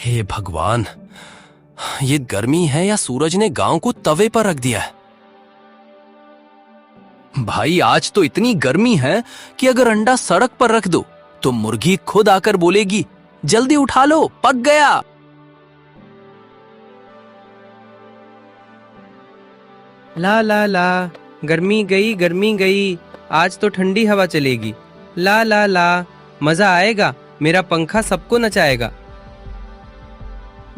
हे भगवान, ये गर्मी है या सूरज ने गांव को तवे पर रख दिया है? भाई आज तो इतनी गर्मी है कि अगर अंडा सड़क पर रख दो तो मुर्गी खुद आकर बोलेगी, जल्दी उठा लो, पक गया। ला ला ला, गर्मी गई, आज तो ठंडी हवा चलेगी। ला ला ला, मजा आएगा, मेरा पंखा सबको नचाएगा।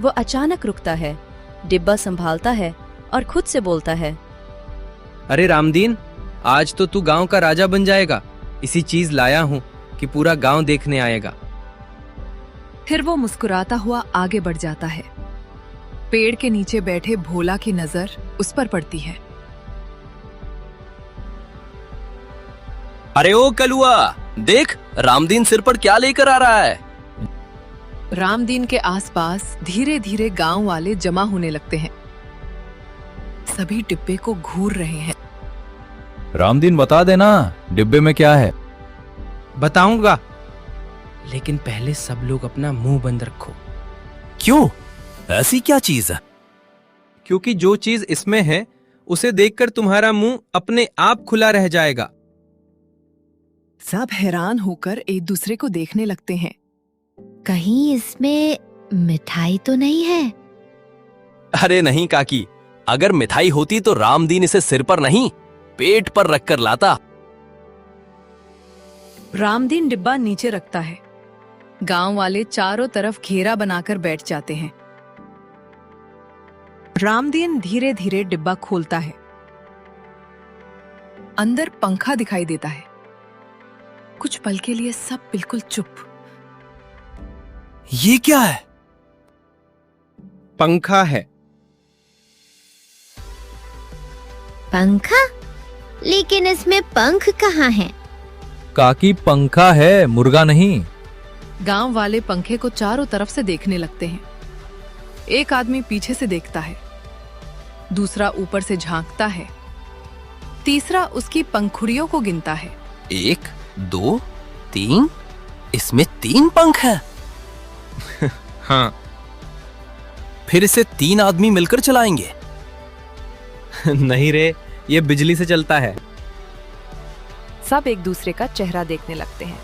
वो अचानक रुकता है, डिब्बा संभालता है और खुद से बोलता है, अरे रामदीन, आज तो तू गांव का राजा बन जाएगा। इसी चीज लाया हूँ कि पूरा गांव देखने आएगा। फिर वो मुस्कुराता हुआ आगे बढ़ जाता है। पेड़ के नीचे बैठे भोला की नजर उस पर पड़ती है। अरे ओ कलुआ, देख रामदीन सिर पर क्या लेकर आ रहा है। रामदीन के आसपास धीरे धीरे गांव वाले जमा होने लगते हैं। सभी डिब्बे को घूर रहे हैं। रामदीन बता देना डिब्बे में क्या है। बताऊंगा, लेकिन पहले सब लोग अपना मुंह बंद रखो। क्यों? ऐसी क्या चीज है? क्योंकि जो चीज इसमें है उसे देखकर तुम्हारा मुंह अपने आप खुला रह जाएगा। सब हैरान होकर एक दूसरे को देखने लगते हैं। कहीं इसमें मिठाई तो नहीं है? अरे नहीं काकी, अगर मिठाई होती तो रामदीन इसे सिर पर नहीं पेट पर रखकर लाता। रामदीन डिब्बा नीचे रखता है। गांव वाले चारों तरफ घेरा बनाकर बैठ जाते हैं। रामदीन धीरे धीरे डिब्बा खोलता है। अंदर पंखा दिखाई देता है। कुछ पल के लिए सब बिल्कुल चुप। ये क्या है? पंखा है। पंखा? लेकिन इसमें पंख कहाँ हैं? काकी पंखा है, मुर्गा नहीं। गांव वाले पंखे को चारों तरफ से देखने लगते हैं। एक आदमी पीछे से देखता है, दूसरा ऊपर से झांकता है, तीसरा उसकी पंखुड़ियों को गिनता है। 1 2 3, इसमें 3 पंख है। हाँ। फिर इसे 3 आदमी मिलकर चलाएंगे। नहीं रे, ये बिजली से चलता है। सब एक दूसरे का चेहरा देखने लगते हैं।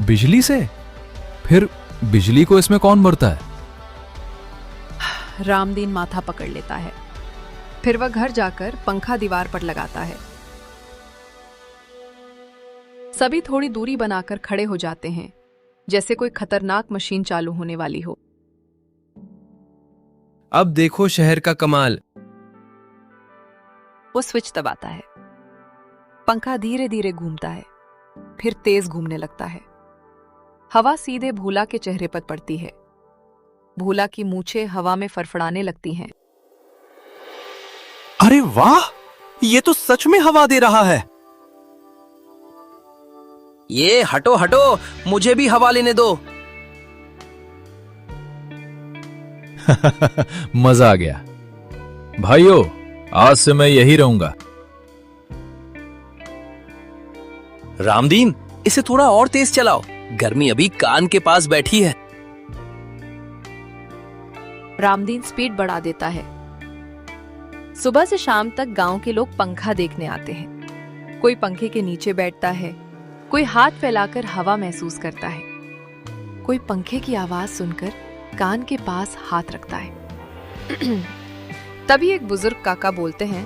बिजली से? फिर बिजली को इसमें कौन भरता है? रामदीन माथा पकड़ लेता है। फिर वह घर जाकर पंखा दीवार पर लगाता है। सभी थोड़ी दूरी बनाकर खड़े हो जाते हैं, जैसे कोई खतरनाक मशीन चालू होने वाली हो। अब देखो शहर का कमाल। वो स्विच दबाता है। पंखा धीरे धीरे घूमता है, फिर तेज घूमने लगता है। हवा सीधे भोला के चेहरे पर पड़ती है। भोला की मूछें हवा में फड़फड़ाने लगती हैं। अरे वाह, ये तो सच में हवा दे रहा है। ये हटो हटो, मुझे भी हवा लेने दो। मजा आ गया। भाइयों, आज से मैं यही रहूंगा। रामदीन, इसे थोड़ा और तेज चलाओ, गर्मी अभी कान के पास बैठी है। रामदीन स्पीड बढ़ा देता है। सुबह से शाम तक गांव के लोग पंखा देखने आते हैं। कोई पंखे के नीचे बैठता है, कोई हाथ फैलाकर हवा महसूस करता है, कोई पंखे की आवाज सुनकर कान के पास हाथ रखता है। तभी एक बुजुर्ग काका बोलते हैं,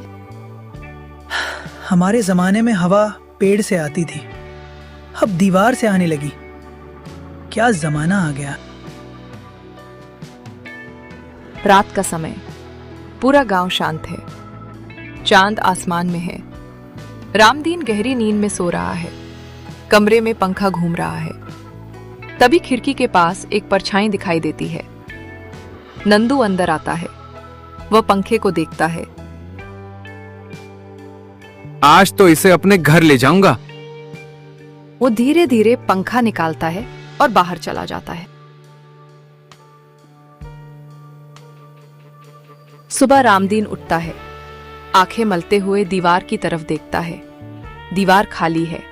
हमारे जमाने में हवा पेड़ से आती थी, अब दीवार से आने लगी। क्या जमाना आ गया। रात का समय, पूरा गांव शांत है। चांद आसमान में है। रामदीन गहरी नींद में सो रहा है। कमरे में पंखा घूम रहा है। तभी खिड़की के पास एक परछाई दिखाई देती है। नंदू अंदर आता है। वह पंखे को देखता है। आज तो इसे अपने घर ले जाऊंगा। वो धीरे धीरे पंखा निकालता है और बाहर चला जाता है। सुबह रामदीन उठता है। आंखें मलते हुए दीवार की तरफ देखता है। दीवार खाली है।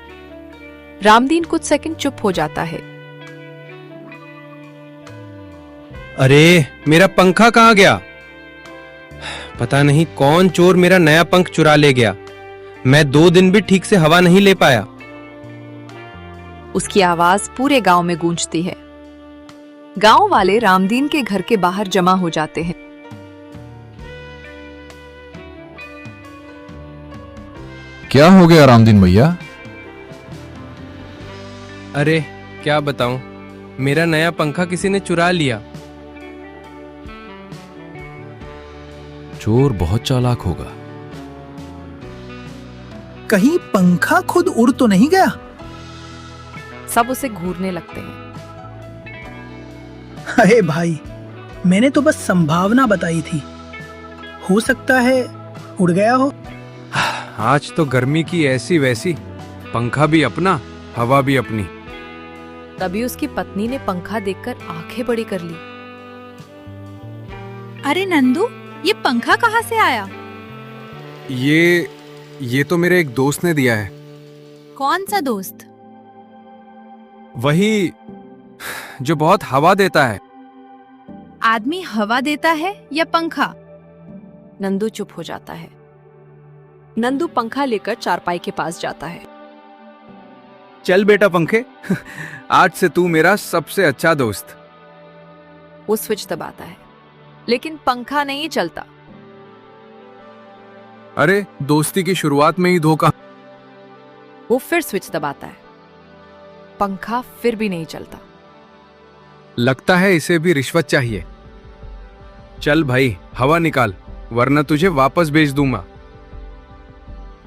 रामदीन कुछ सेकंड चुप हो जाता है। अरे मेरा पंखा कहाँ गया? पता नहीं कौन चोर मेरा नया पंख चुरा ले गया। मैं 2 दिन भी ठीक से हवा नहीं ले पाया। उसकी आवाज पूरे गांव में गूंजती है। गांव वाले रामदीन के घर के बाहर जमा हो जाते हैं। क्या हो गया रामदीन भैया? अरे क्या बताऊं, मेरा नया पंखा किसी ने चुरा लिया। चोर बहुत चालाक होगा। कहीं पंखा खुद उड़ तो नहीं गया? सब उसे घूरने लगते हैं। अरे भाई, मैंने तो बस संभावना बताई थी, हो सकता है उड़ गया हो। आज तो गर्मी की ऐसी वैसी, पंखा भी अपना, हवा भी अपनी। तभी उसकी पत्नी ने पंखा देखकर आंखें बड़ी कर ली। अरे नंदू, ये पंखा कहाँ से आया? ये तो मेरे एक दोस्त ने दिया है। कौन सा दोस्त? वही जो बहुत हवा देता है। आदमी हवा देता है या पंखा? नंदू चुप हो जाता है। नंदू पंखा लेकर चारपाई के पास जाता है। चल बेटा पंखे, आज से तू मेरा सबसे अच्छा दोस्त। वो स्विच दबाता है, लेकिन पंखा नहीं चलता। अरे दोस्ती की शुरुआत में ही धोखा। वो फिर स्विच दबाता है, पंखा फिर भी नहीं चलता। लगता है इसे भी रिश्वत चाहिए। चल भाई हवा निकाल, वरना तुझे वापस भेज दूंगा।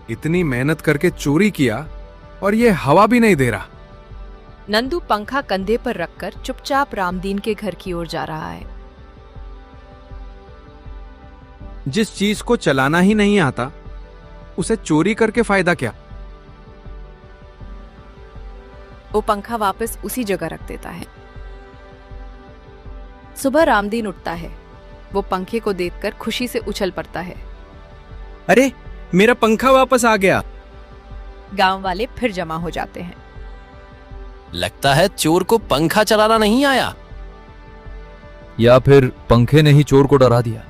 इतनी मेहनत करके चोरी किया और ये हवा भी नहीं दे रहा। नंदू पंखा कंधे पर रखकर चुपचाप रामदीन के घर की ओर जा रहा है। जिस चीज को चलाना ही नहीं आता, उसे चोरी करके फायदा क्या? वो पंखा वापस उसी जगह रख देता है। सुबह रामदीन उठता है। वो पंखे को देखकर खुशी से उछल पड़ता है। अरे मेरा पंखा वापस आ गया। गांव वाले फिर जमा हो जाते हैं। लगता है चोर को पंखा चलाना नहीं आया। या फिर पंखे ने ही चोर को डरा दिया।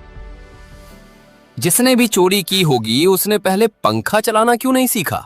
जिसने भी चोरी की होगी उसने पहले पंखा चलाना क्यों नहीं सीखा?